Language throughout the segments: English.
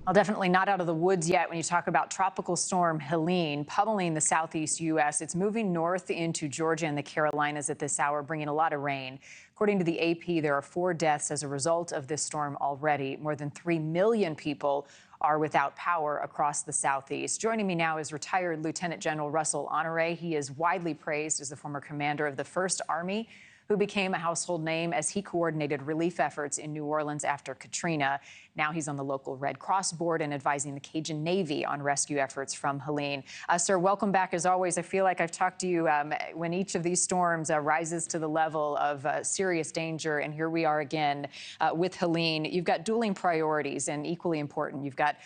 Well, definitely not out of the woods yet when you talk about Tropical Storm Helene pummeling the southeast U.S. It's moving north into Georgia and the Carolinas at this hour, bringing a lot of rain. According to the AP, there are 4 deaths as a result of this storm already. More than 3 million people are without power across the southeast. Joining me now is retired Lieutenant General Russel Honore. He is widely praised as the former commander of the 1st Army, who became a household name as he coordinated relief efforts in New Orleans after Katrina. Now he's on the local Red Cross board and advising the Cajun Navy on rescue efforts from Helene. Sir, welcome back as always. I feel like I've talked to you when each of these storms rises to the level of serious danger, and here we are again with Helene. You've got dueling priorities, and equally important, you've got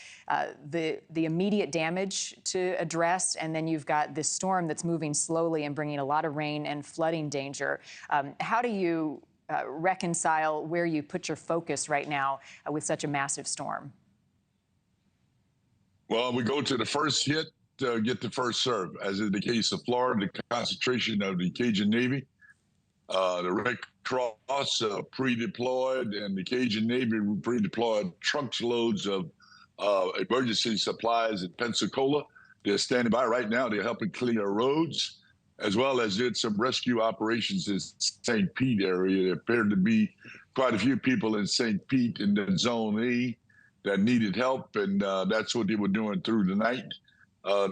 the immediate damage to address, and then you've got this storm that's moving slowly and bringing a lot of rain and flooding danger. How do you reconcile where you put your focus right now with such a massive storm? Well, we go to the first hit, get the first serve. As in the case of Florida, the concentration of the Cajun Navy, the Red Cross pre-deployed, and the Cajun Navy pre-deployed trucks loads of emergency supplies in Pensacola. They're standing by right now. They're helping clear roads, as well as did some rescue operations in St. Pete area. There appeared to be quite a few people in St. Pete in the Zone A that needed help, and that's what they were doing through the night.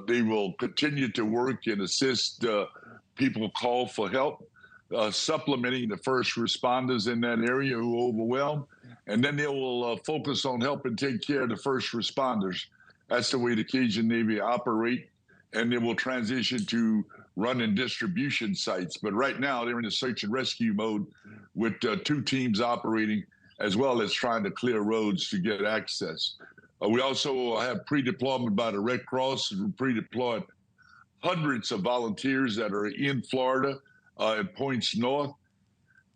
They will continue to work and assist people call for help, supplementing the first responders in that area who are overwhelmed, and then they will focus on helping take care of the first responders. That's the way the Cajun Navy operate, and they will transition to running distribution sites. But right now, they're in a search and rescue mode with 2 teams operating, as well as trying to clear roads to get access. We also have pre-deployment by the Red Cross. We pre-deployed hundreds of volunteers that are in Florida at points north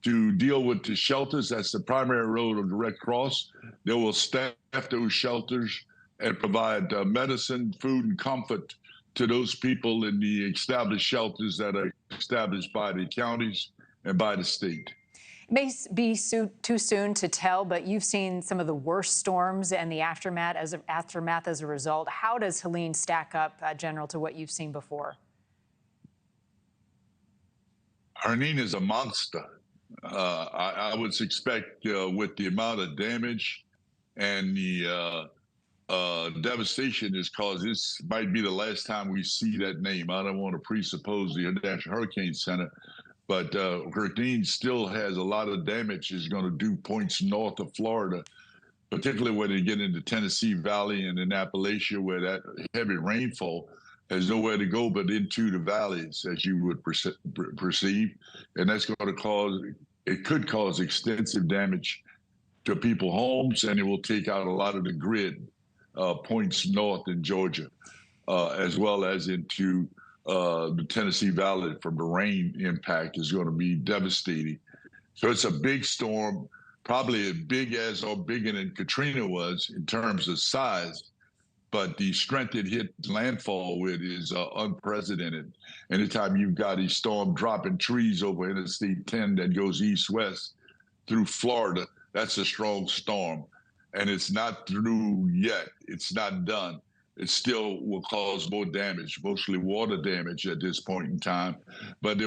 to deal with the shelters. That's the primary role of the Red Cross. They will staff those shelters and provide medicine, food, and comfort to those people in the established shelters that are established by the counties and by the state. It may be too soon to tell, but you've seen some of the worst storms and the aftermath as a result. How does Helene stack up, General, to what you've seen before? Helene is a monster. I would expect with the amount of damage and the devastation is caused, this might be the last time we see that name. I don't want to presuppose the National Hurricane Center, but Helene still has a lot of damage. Is going to do points north of Florida, particularly when they get into Tennessee Valley and in Appalachia, where that heavy rainfall has nowhere to go but into the valleys, as you would perceive. And that's going to cause, it could cause extensive damage to people's homes, and it will take out a lot of the grid. Points north in Georgia, as well as into the Tennessee Valley from the rain impact is going to be devastating. So it's a big storm, probably as big as or bigger than Katrina was in terms of size, but the strength it hit landfall with is unprecedented. Anytime you've got a storm dropping trees over Interstate 10 that goes east-west through Florida, that's a strong storm. And it's not through yet. It's not done. It still will cause more damage, mostly water damage at this point in time. But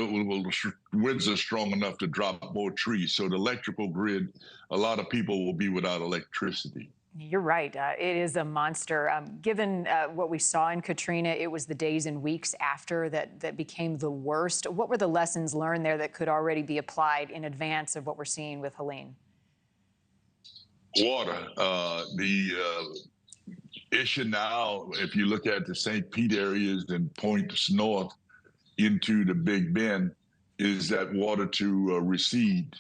winds are strong enough to drop more trees. So the electrical grid, a lot of people will be without electricity. You're right. It is a monster. Given what we saw in Katrina, it was the days and weeks after that became the worst. What were the lessons learned there that could already be applied in advance of what we're seeing with Helene? Water. The issue now, if you look at the St. Pete areas and points north into the Big Bend, is that water to recede.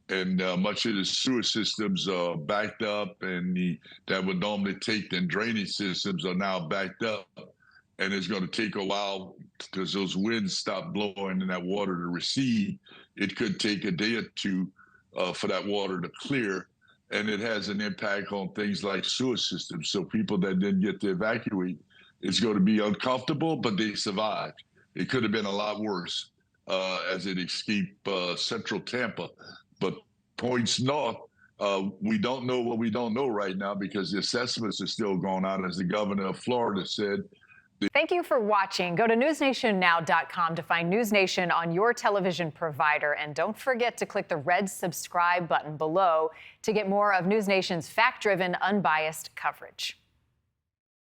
And much of the sewer systems are backed up, and that would normally take the drainage systems are now backed up. And it's going to take a while because those winds stop blowing and that water to recede. It could take a day or 2 for that water to clear. And it has an impact on things like sewer systems. So people that didn't get to evacuate, it's going to be uncomfortable, but they survived. It could have been a lot worse as it escaped central Tampa. But points north, We don't know what we don't know right now because the assessments are still going on, as the governor of Florida said. Thank you for watching. Go to newsnationnow.com to find News Nation on your television provider. And don't forget to click the red subscribe button below to get more of News Nation's fact-driven, unbiased coverage.